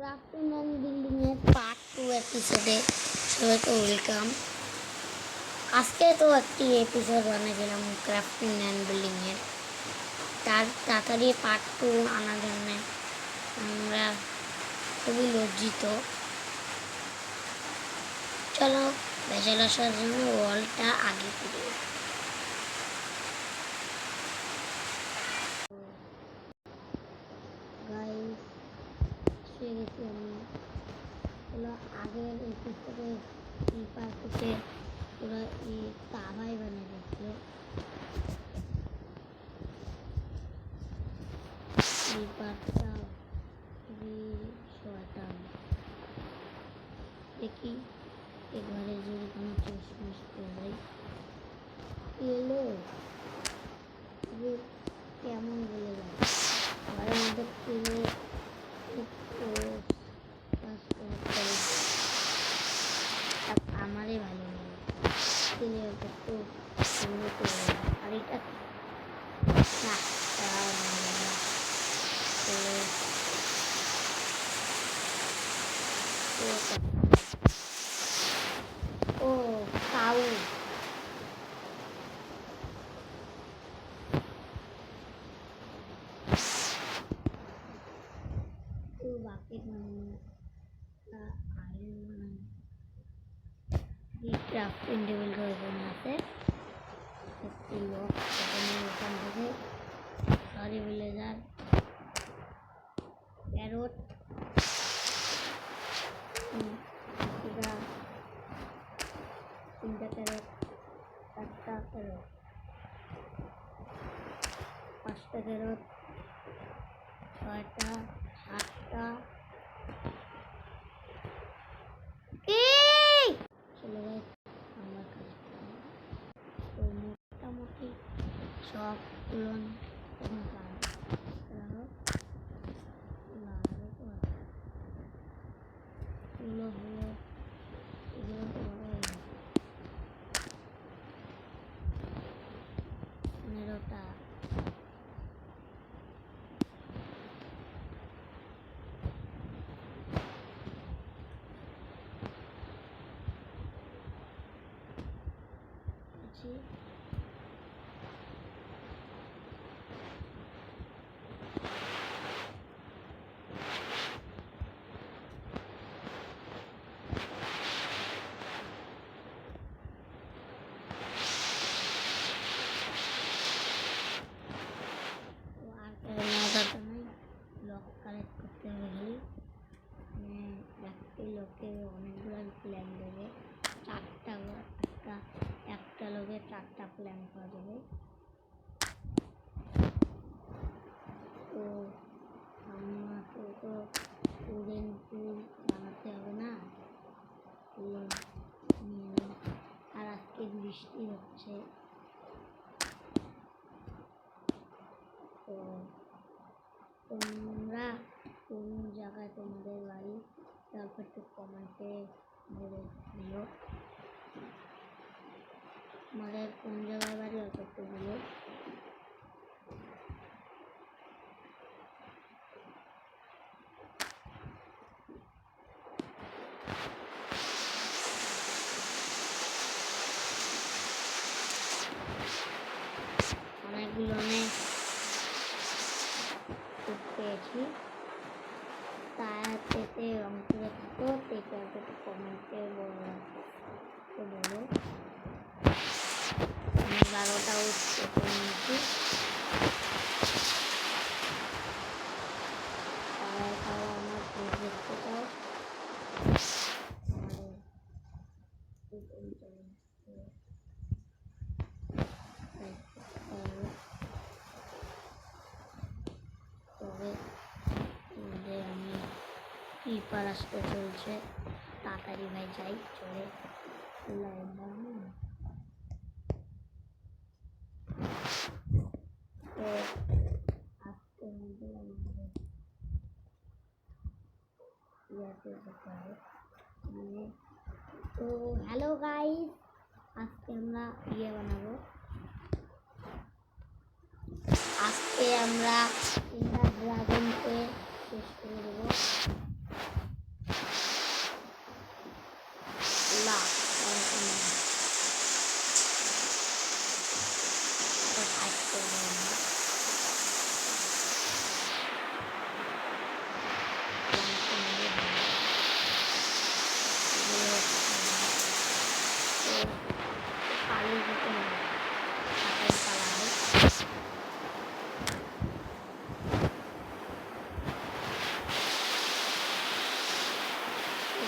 Crafting and building এর part 2 এপিসোডে সবাইকে ওয়েলকাম। আজকে তো একটি এপিসোড বানিয়েছিলাম ক্রাফটিং অ্যান্ড বিল্ডিং এর, তার তাড়াতাড়ি পার্ট 2 আনার জন্য আমরা খুবই লজ্জিত। চলো ভেজাল আসার জন্য ওয়ালটা আগে করি। গাইস শুয়ে গেছি আমি। হলো আগের এপিসোডে এই পার্টিতে পুরো এই তাভাই বানিয়ে দিচ্ছিল। এই পার্টটা খুবই শয়তান। দেখি এবারে যদি কোনো চেষ্টা করে যাই এলো কেমন বলে যায় ঘরের মধ্যে কিনে আমারই ভালো লাগে কিনে একটু আর এটা ও কাউ বাকেট ক্রাফটিং টেবিল এখানে আছে একটি লোক এখান থেকে সরি ভিলেজার ক্যারট তিনটা ক্যারট চারটা ক্যারট পাঁচটা ক্যারট ছয়টা সাতটা চলে যায় আমার কাছে। তো মোটামুটি সবগুলো এগুলো হলো এগুলো তো বড় হয়ে গেছে 15টা। লক কালেক্ট করতে হবে একটি লোকে অনেকগুলো প্ল্যান দেবে একটা লোকে 4টা প্ল্যান পাওয়া যাবে। তো আমাকে তো উডেন টুল বানাতে হবে না, আর আজকে বৃষ্টি হচ্ছে। তো তোমরা কোন জায়গায় তোমাদের বাড়ি তারপর একটু কমেন্টে বলে দিও তোমাদের কোন জায়গায় বাড়ি অল্প একটু বলো। অনেকগুলো পেয়েছি তাতে রং করে থাকো সেটা একটু কমেন্টে বলো। আমি 12টা উঠতে নিয়েছি। আমার দেখতে চাও তবে আমি ক্রিপার আসতে চলছে, তাড়াতাড়ি ভাই যাই চলে তো আজকে তো হ্যালো গাইস, আজকে আমরা বানাবো। আজকে আমরা ড্রাগনকে শেষ করে দেবো।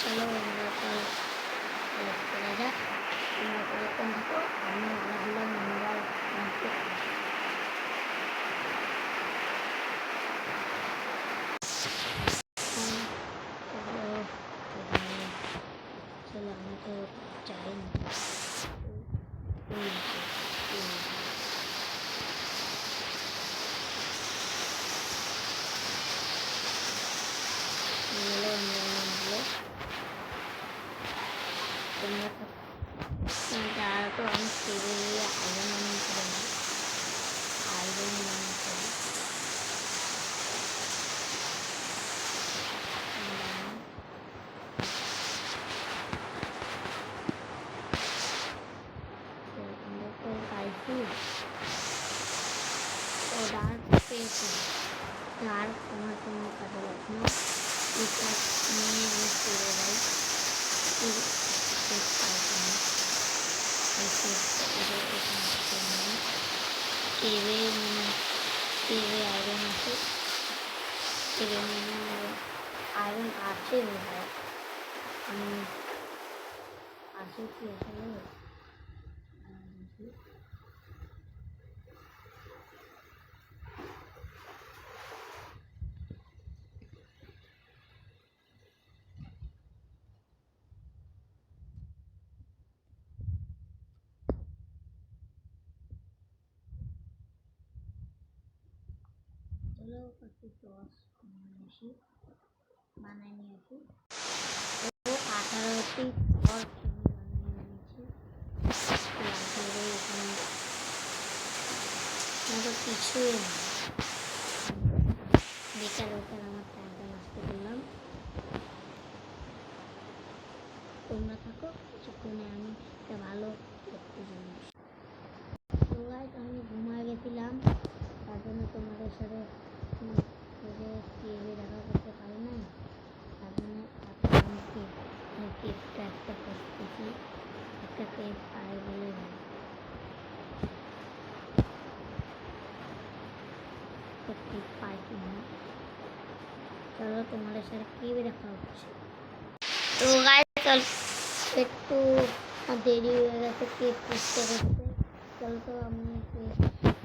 চলো আমরা তাহলে করা যাক। তোমরা কতক্ষণ থাকো, আমি অনেকগুলো মেম্বার মারতে চলো আমি তো চাই তোমরা যারা তো আমি ছেড়ে আয়রন ম্যান করে না, আয়রন ম্যান করি। ও ডার্ক পেয়েছি, ডার্ক আমার কোনো কাজে লাগবে না। এটা নিয়ে আমি চলে যাই, কেবে আয়রন আছে, আয়রন আছে বোধ হয়, আমি আছে কি আসলে চলো একটু টস আসি, বানাই নিয়ে আসি। ও 18টি টর্চ আমি বানিয়ে নিয়েছি। এখানে তো কিছুই না, বেকার বেকার আমার টাইমটা নষ্ট করলাম। তোমরা থাকো, কিছুক্ষণে আমি একটা ভালো করতে জিনিস। আমি ঘুমায় গেছিলাম, তার জন্য তোমাদের সাথে টিভি দেখা করতে পারি নাই। তার জন্য আমি কেকটা একটা করতেছি, একটা কেক পাই বলে কেক পাই কিনা। চলো তোমাদের সাথে টিভি দেখা হচ্ছে। তো একটু দেরি হয়ে গেছে কেক করতে করতে। চলো তো আমি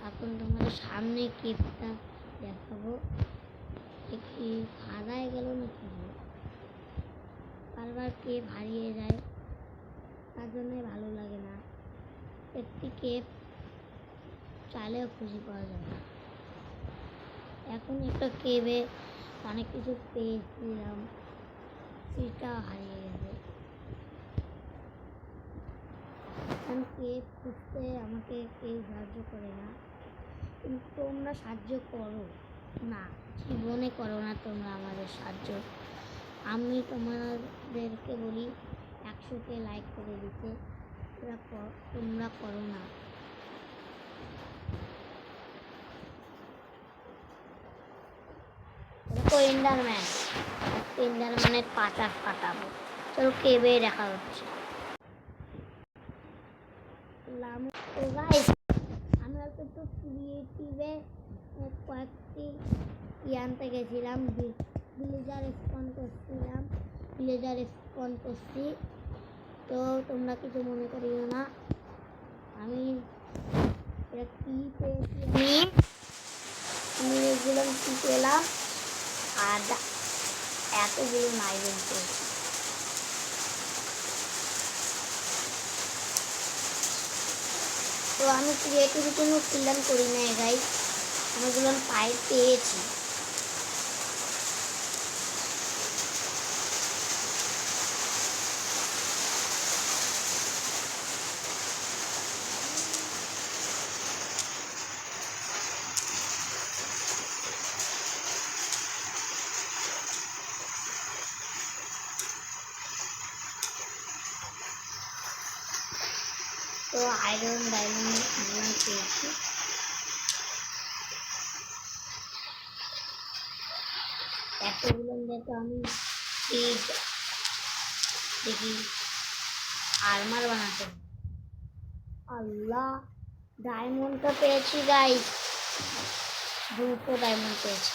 এখন তোমাদের সামনে কেকটা দেখাবো। কি হারায় গেল নাকি, বারবার কেক হারিয়ে যায়, তার জন্যই ভালো লাগে না। একটি কেক চাইলেও খুঁজে পাওয়া যায় না। এখন একটা কেবে অনেক কিছু পেয়েছিলাম, সেটা হারিয়ে গেছে। কেক খুঁজতে আমাকে কেউ সাহায্য করে না, কিন্তু তোমরা সাহায্য করো না, জীবনে করো না তোমরা আমাদের সাহায্য। আমি তোমাদেরকে বলি 100কে লাইক করে দিতে, তোমরা করো না। দেখো এন্ডারম্যানের পাটা ফাটাবো। চলো কেবে দেখা হচ্ছে। আমি অল্প একটু ক্রিয়েটিভে কয়েকটি আনতে গেছিলাম, ভিলেজার স্পন করছি। তো তোমরা কিছু মনে করিও না, আমি এটা কি পেয়েছি, আমি এগুলো কি পেলাম, আর এতগুলো নাইবেন পেয়েছি। তো আমি ক্রিয়েটিভির জন্য ফিল্ম করি না গাইস, আমি এগুলো পেয়েছি। তো আয়রন ডায়মন্ড পেয়েছি। এতগুলো দেখে আমি দেখি আর্মার বানাতে। আল্লাহ, ডায়মন্ডটা পেয়েছি গাইস, 200 ডায়মন্ড পেয়েছি।